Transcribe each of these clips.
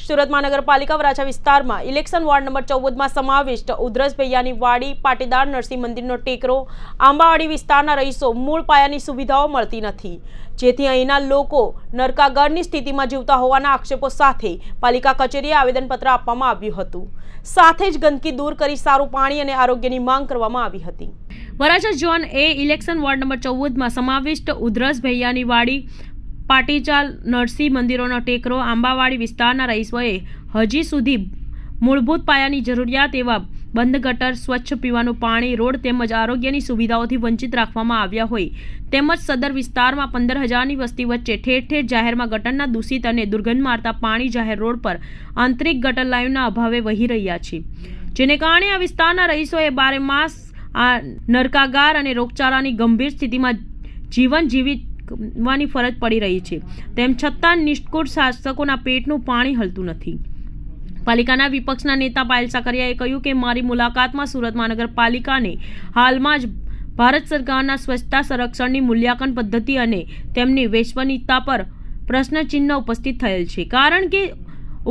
સુરત મહાનગરપાલિકા વરાછા વિસ્તારમાં election ward number 14માં સમાવિષ્ટ ઉધરસ ભૈયાની વાડી, પાટીદાર નરસિંહ મંદિરનો ટેકરો, આંબાવાડી વિસ્તારના રહીશો મૂળ પાયાની સુવિધાઓ મળતી નથી, જેથી અહીંના લોકો નરકાગારની સ્થિતિમાં જીવતા હોવાના આક્ષેપો સાથે પાલિકા કચેરીએ આવેદનપત્ર આપવામાં આવ્યું હતું। સાથે જ ગંદકી દૂર કરી સારું પાણી અને આરોગ્યની માંગ કરવામાં આવી હતી। વરાછા ઝોન એ ઇલેક્શન વોર્ડ નંબર 14માં સમાવિષ્ટ ઉધરસ ભૈયાની વાડી, પાટીચાલ નરસિંહ મંદિરોનો ટેકરો, આંબાવાડી વિસ્તારના રહીશોએ હજી સુધી મૂળભૂત પાયાની જરૂરિયાત એવા બંધ ગટર, સ્વચ્છ પીવાનું પાણી, રોડ તેમજ આરોગ્યની સુવિધાઓથી વંચિત રાખવામાં આવ્યા હોય તેમજ સદર વિસ્તારમાં 15,000ની વસ્તી વચ્ચે ઠેર ઠેર જાહેરમાં ગટરના દૂષિત અને દુર્ગંધ મારતા પાણી જાહેર રોડ પર આંતરિક ગટર લાઇનના અભાવે વહી રહ્યા છે, જેને કારણે આ વિસ્તારના રહીશોએ બારેમાસ આ નરકાગાર અને રોગચાળાની ગંભીર સ્થિતિમાં જીવન જીવવાની ફરજ પડી રહી છે। તેમ છતાં નિષ્ઠુર શાસકોના પેટનું પાણી હલતું નથી। પાલિકાના વિપક્ષના નેતા પાયલ સાકરિયાએ કહ્યું કે મારી મુલાકાતમાં સુરત મહાનગરપાલિકાને હાલમાં જ ભારત સરકારના સ્વચ્છતા સંરક્ષણની મૂલ્યાંકન પદ્ધતિ અને તેમની વૈશ્વનિકતા પર પ્રશ્નચિહ્ન ઉપસ્થિત થયેલ છે, કારણ કે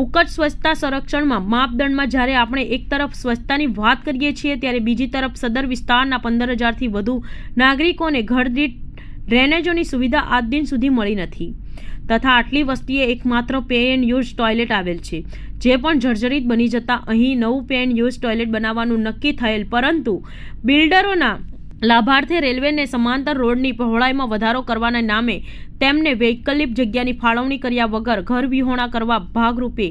ઉકટ સ્વચ્છતા સંરક્ષણમાં માપદંડમાં જ્યારે આપણે એક તરફ સ્વચ્છતાની વાત કરીએ છીએ ત્યારે બીજી તરફ સદર વિસ્તારના 15,000થી વધુ નાગરિકોને ઘરદીઠ ડ્રેનેજોની સુવિધા આજ દિન સુધી મળી નથી તથા આટલી વસ્તીએ એકમાત્ર પે એન્ડ યુઝ ટોયલેટ આવેલ છે, જે પણ જર્જરિત બની જતા અહીં નવું પે એન્ડ યુઝ ટોયલેટ બનાવવાનું નક્કી થયેલ, પરંતુ બિલ્ડરોના લાભાર્થે રેલવેને સમાંતર રોડની પહોળાઈમાં વધારો કરવાના નામે તેમને વૈકલ્પિક જગ્યાની ફાળવણી કર્યા વગર ઘર વિહોણા કરવા ભાગરૂપે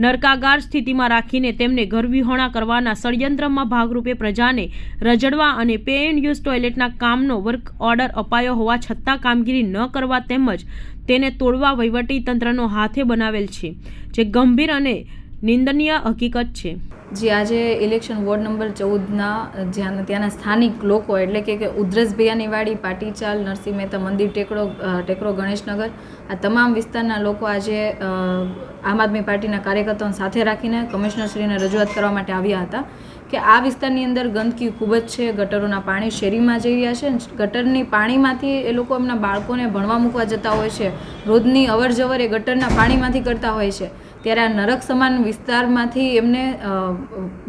નરકાગાર સ્થિતિમાં રાખીને તેમને ઘર વિહોણા કરવાના ષડયંત્રમાં ભાગરૂપે પ્રજાને રજડવા અને પે એન્ડ યુઝ ટોયલેટના કામનો વર્ક ઓર્ડર અપાયો હોવા છતાં કામગીરી ન કરવા તેમજ તેને તોડવા વહીવટી તંત્રનો હાથે બનાવેલ છે, જે ગંભીર અને નિંદનીય હકીકત છે। જે આજે ઇલેક્શન વોર્ડ નંબર 14ના ત્યાંના સ્થાનિક લોકો એટલે કે ઉધરસ ભૈયાની વાડી, પાટીચાલ, નરસિંહ મહેતા મંદિર, ટેકરો, ગણેશનગર આ તમામ વિસ્તારના લોકો આજે આમ આદમી પાર્ટીના કાર્યકર્તાઓને સાથે રાખીને કમિશનરશ્રીને રજૂઆત કરવા માટે આવ્યા હતા કે આ વિસ્તારની અંદર ગંદકી ખૂબ જ છે, ગટરોના પાણી શેરીમાં જઈ રહ્યા છે, ગટરની પાણીમાંથી એ લોકો એમના બાળકોને ભણવા મૂકવા જતા હોય છે, રોજની અવર જવર એ ગટરના પાણીમાંથી કરતા હોય છે, ત્યારે આ નરક સમાન વિસ્તારમાંથી એમને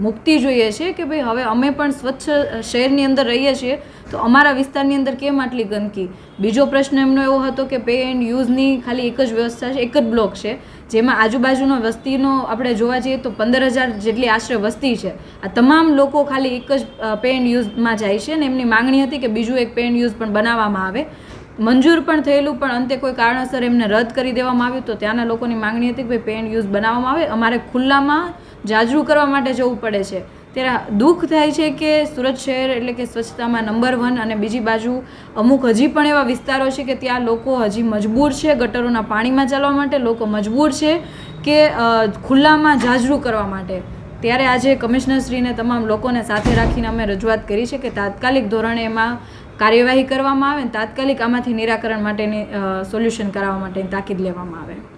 મુક્તિ જોઈએ છે કે ભાઈ હવે અમે પણ સ્વચ્છ શહેરની અંદર રહીએ છીએ તો અમારા વિસ્તારની અંદર કેમ આટલી ગંદકી। બીજો પ્રશ્ન એમનો એવો હતો કે પે એન્ડ યુઝની ખાલી એક જ વ્યવસ્થા છે, એક જ બ્લોક છે, જેમાં આજુબાજુનો વસ્તીનો આપણે જોવા જઈએ તો 15,000 જેટલી આશરે વસ્તી છે। આ તમામ લોકો ખાલી એક જ પે એન્ડ યુઝમાં જાય છે અને એમની માંગણી હતી કે બીજું એક પે એન્ડ યુઝ પણ બનાવવામાં આવે, મંજૂર પણ થયેલું, પણ અંતે કોઈ કારણસર એમને રદ કરી દેવામાં આવ્યું, તો ત્યાંના લોકોની માંગણી હતી કે ભાઈ પે એન્ડ યુઝ બનાવવામાં આવે, અમારે ખુલ્લામાં જાજરૂ કરવા માટે જવું પડે છે। ત્યારે દુઃખ થાય છે કે સુરત શહેર એટલે કે સ્વચ્છતામાં નંબર 1 અને બીજી બાજુ અમુક હજી પણ એવા વિસ્તારો છે કે ત્યાં લોકો હજી મજબૂર છે ગટરોના પાણીમાં ચાલવા માટે, લોકો મજબૂર છે કે ખુલ્લામાં જાજરૂ કરવા માટે। ત્યારે આજે કમિશનરશ્રીને તમામ લોકોને સાથે રાખીને અમે રજૂઆત કરી છે કે તાત્કાલિક ધોરણે એમાં કાર્યવાહી કરવામાં આવે અને તાત્કાલિક આમાંથી નિરાકરણ માટેની સોલ્યુશન કરાવવા માટેની તાકીદ લેવામાં આવે।